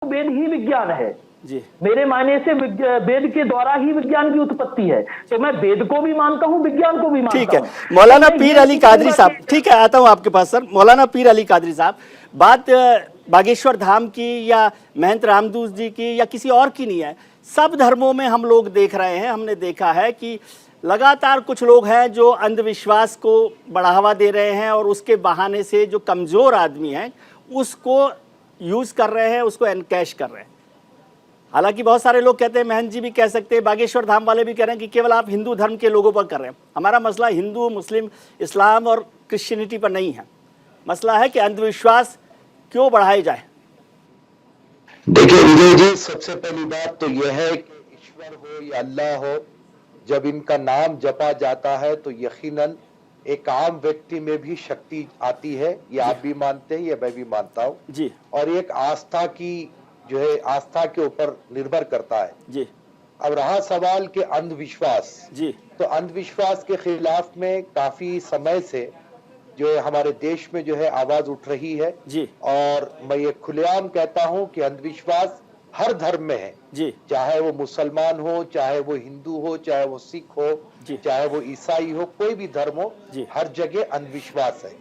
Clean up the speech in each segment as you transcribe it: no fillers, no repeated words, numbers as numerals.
वेद ही विज्ञान है जी। मेरे मायने से वेद के द्वारा ही विज्ञान की उत्पत्ति है, तो मैं वेद को भी मानता हूँ, विज्ञान को भी मानता हूँ। ठीक है मौलाना पीर अली कादरी साहब, ठीक है आता हूँ आपके पास सर। मौलाना पीर अली कादरी साहब, बात बागेश्वर धाम की या महंत रामदूस जी की या किसी और की नहीं है, सब धर्मों में हम लोग देख रहे हैं, हमने देखा है कि लगातार कुछ लोग हैं जो अंधविश्वास को बढ़ावा दे रहे हैं और उसके बहाने से जो कमज़ोर आदमी हैं उसको यूज़ कर रहे हैं, उसको एनकैश कर रहे हैं। हालांकि बहुत सारे लोग कहते हैं, महंत जी भी कह सकते हैं, बागेश्वर धाम वाले भी कह रहे हैं कि केवल आप हिंदू धर्म के लोगों पर कर रहे हैं। हमारा मसला हिंदू, मुस्लिम, इस्लाम और क्रिश्चियनिटी पर नहीं है। मसला है कि अंधविश्वास क्यों बढ़ाए जाए। देखिए विजय जी, सबसे पहली बात तो यह है कि ईश्वर हो या अल्लाह हो, जब इनका नाम जपा जाता है तो यकीनन एक आम व्यक्ति में भी शक्ति आती है। ये आप भी मानते हैं, ये मैं भी मानता हूँ जी। और एक आस्था की जो है, आस्था के ऊपर निर्भर करता है जी। अब रहा सवाल के अंधविश्वास जी। तो अंधविश्वास के खिलाफ में काफी समय से जो है हमारे देश में जो है आवाज उठ रही है जी। और मैं ये खुलेआम कहता हूं कि अंधविश्वास हर धर्म में है जी। चाहे वो मुसलमान हो, चाहे वो हिंदू हो, चाहे वो सिख हो, चाहे वो ईसाई हो, कोई भी धर्म हो, हर जगह अंधविश्वास है।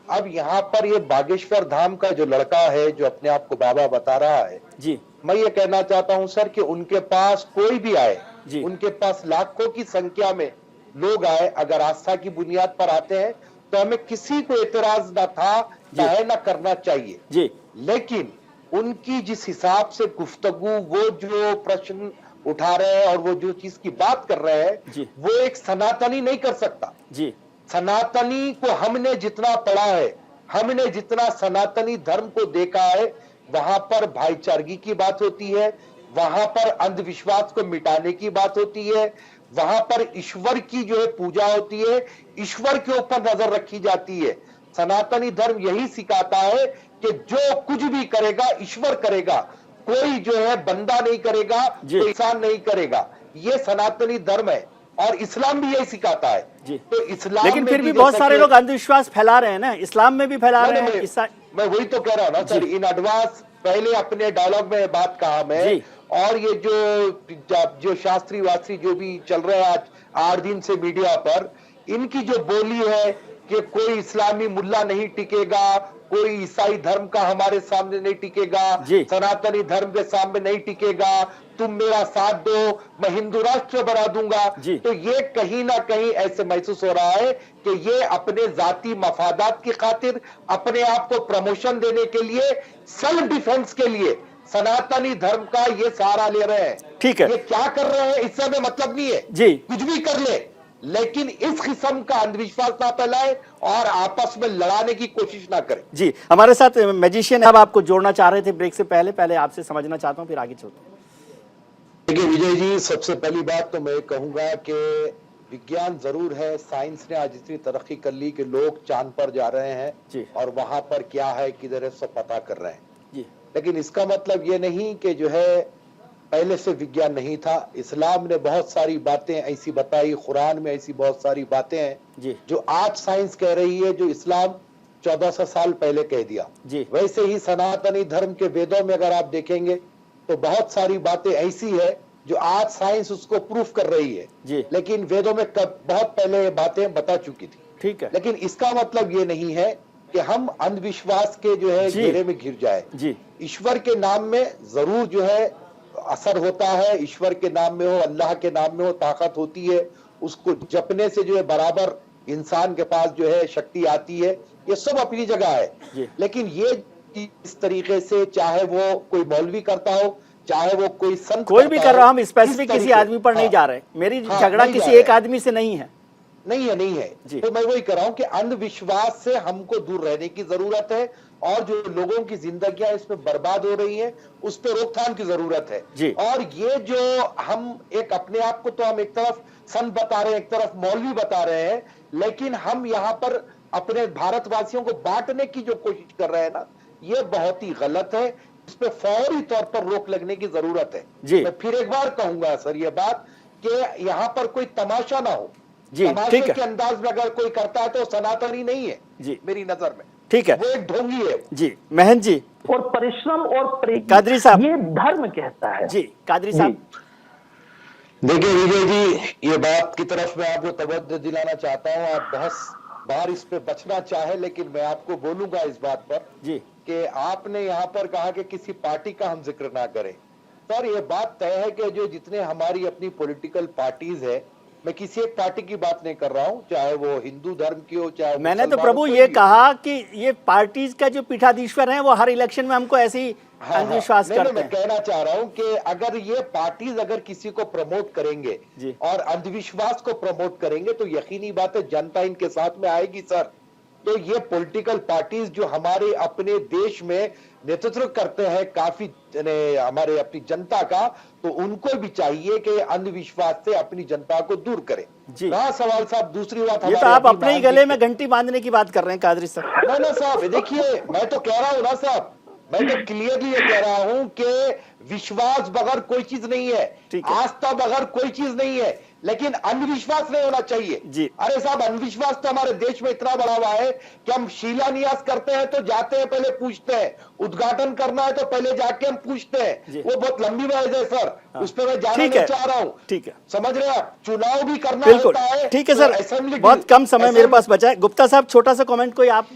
अब यहाँ पर ये बागेश्वर धाम का जो लड़का है जो अपने आप को बाबा बता रहा है जी, मैं ये कहना चाहता हूं सर कि उनके पास कोई भी आए, उनके पास लाखों की संख्या में लोग आए, अगर आस्था की बुनियाद पर आते हैं तो हमें किसी को एतराज ना था, चाहे ना करना चाहिए जी। लेकिन उनकी जिस हिसाब से गुफ्तगू, वो जो प्रश्न उठा रहे हैं और वो जो चीज की बात कर रहे हैं वो एक सनातनी नहीं कर सकता जी। सनातनी को हमने जितना पढ़ा है, हमने जितना सनातनी धर्म को देखा है, वहां पर भाईचारगी की बात होती है, वहां पर अंधविश्वास को मिटाने की बात होती है, वहां पर ईश्वर की जो है पूजा होती है, ईश्वर के ऊपर नजर रखी जाती है। सनातनी धर्म यही सिखाता है कि जो कुछ भी करेगा ईश्वर करेगा, कोई जो है बंदा नहीं करेगा, कोई इंसान नहीं करेगा। ये सनातनी धर्म है और इस्लाम भी यही सिखाता है जी। तो इस्लाम लेकिन में फिर भी बहुत सारे लोग अंधविश्वास फैला रहे हैं ना, इस्लाम में भी फैला रहे हैं। मैं वही तो कह रहा हूं ना सर, इन एडवांस पहले अपने डायलॉग में बात कहा मैं, और ये जो शास्त्री वास्त्री जो भी चल रहे हैं आज 8 दिन से मीडिया पर, इनकी जो बोली है कि कोई इस्लामी मुल्ला नहीं टिकेगा, कोई ईसाई धर्म का हमारे सामने नहीं टिकेगा, सनातनी धर्म के सामने नहीं टिकेगा, तुम मेरा साथ दो, मैं हिंदू राष्ट्र बना दूंगा, तो ये कहीं ना कहीं ऐसे महसूस हो रहा है कि ये अपने जाती मफादात की खातिर, अपने आप को प्रमोशन देने के लिए, सेल्फ डिफेंस के लिए सनातनी धर्म का ये सहारा ले रहे हैं। ठीक है, ये क्या कर रहे हैं इससे हमें मतलब नहीं है जी, कुछ भी कर ले, लेकिन इस किस्म का अंधविश्वास ना फैलाए और आपस में लड़ाने की कोशिश ना करें। जी, हमारे साथ मैजिशियन अब आपको जोड़ना चाह रहे थे ब्रेक से पहले आपसे समझना चाहता हूं, फिर आगे चलते हैं। देखिए विजय जी, सबसे पहली बात तो मैं कहूंगा कि विज्ञान जरूर है, साइंस ने आज इतनी तरक्की कर ली कि लोग चांद पर जा रहे हैं और वहां पर क्या है किधर है सब पता कर रहे हैं जी। लेकिन इसका मतलब ये नहीं कि जो है पहले से विज्ञान नहीं था। इस्लाम ने बहुत सारी बातें ऐसी बताई, कुरान में ऐसी बहुत सारी बातें हैं जो आज साइंस कह रही है, जो इस्लाम 1400 साल पहले कह दिया। वैसे ही सनातनी धर्म के वेदों में अगर आप देखेंगे तो बहुत सारी बातें ऐसी है जो आज साइंस उसको प्रूफ कर रही है, लेकिन वेदों में बहुत पहले ये बातें बता चुकी थी। ठीक है, लेकिन इसका मतलब ये नहीं है कि हम अंधविश्वास के जो है घेरे में घिर जाए। ईश्वर के नाम में जरूर जो है असर होता है, ईश्वर के नाम में हो, अल्लाह के नाम में हो ताकत होती है, उसको जपने से जो है बराबर इंसान के पास जो है शक्ति आती है, ये सब अपनी जगह है। लेकिन ये इस तरीके से चाहे वो कोई मौलवी करता हो, चाहे वो कोई संत, कोई भी कर रहा, हम स्पेसिफिक किसी आदमी पर नहीं जा रहे, मेरी झगड़ा किसी एक आदमी से नहीं है। नहीं है तो मैं वही कह रहा हूं कि अंधविश्वास से हमको दूर रहने की जरूरत है और जो लोगों की जिंदगियां इसमें बर्बाद हो रही हैं उस पर रोकथाम की जरूरत है। और ये जो हम एक अपने आप को तो हम एक तरफ संत बता रहे हैं, एक तरफ मौलवी बता रहे हैं, लेकिन हम यहाँ पर अपने भारतवासियों को बांटने की जो कोशिश कर रहे हैं ना, ये बहुत ही गलत है। इस पर फौरी तौर पर रोक लगने की जरूरत है। मैं फिर एक बार कहूंगा सर ये बात कि यहाँ पर कोई तमाशा ना हो, तमाशे के अंदाज में अगर कोई करता है तो सनातनी नहीं है मेरी नजर में। ठीक है, वो एक ढोंगी है जी। महंत जी और परिश्रम और कादरी साहब, ये धर्म कहता है। जी कादरी साहब। देखिए विजय जी, ये बात की तरफ मैं आपको तवज्जो दिलाना चाहता हूँ। आप बहस बाहर इस पे बचना चाहे, लेकिन मैं आपको बोलूंगा इस बात पर जी कि आपने यहाँ पर कहा कि किसी पार्टी का हम जिक्र ना करें। सर ये बात तय है कि जो जितने हमारी अपनी पॉलिटिकल पार्टीज है, मैं किसी एक पार्टी की बात नहीं कर रहा हूँ, चाहे वो हिंदू धर्म की हो, चाहे मैंने तो प्रभु ये कहा कि ये पार्टीज का जो पीठाधीश्वर हैं वो हर इलेक्शन में हमको ऐसे ही अंधविश्वास करते हैं। मैं कहना चाह रहा हूँ कि अगर ये पार्टीज अगर किसी को प्रमोट करेंगे और अंधविश्वास को प्रमोट करेंगे तो यकीनी बात है जनता इनके साथ में आएगी सर। तो ये पॉलिटिकल पार्टीज जो हमारे अपने देश में नेतृत्व करते हैं काफी हमारे अपनी जनता का, तो उनको भी चाहिए कि अंधविश्वास से अपनी जनता को दूर करें। रहा सवाल साहब दूसरी बात, ये तो आप अपने ही गले में घंटी बांधने की बात कर रहे हैं कादरी साहब। ना साहब देखिए, मैं तो कह रहा हूं ना साहब, मैं तो क्लियरली ये कह रहा हूं कि विश्वास बगैर कोई चीज नहीं है, आस्था बगैर कोई चीज नहीं है, लेकिन अंधविश्वास नहीं होना चाहिए। अरे साहब अंधविश्वास तो हमारे देश में इतना बढ़ा हुआ है कि हम शिलान्यास करते हैं तो जाते हैं पहले पूछते हैं, उद्घाटन करना है तो पहले जाके हम पूछते हैं। वो बहुत लंबी बहस है सर, उस पर मैं जाना नहीं चाह रहा हूँ। ठीक है, समझ रहे हैं आप, चुनाव भी करना होता है। ठीक है सर, बहुत कम समय मेरे पास बचा है। गुप्ता साहब छोटा सा कमेंट कोई आप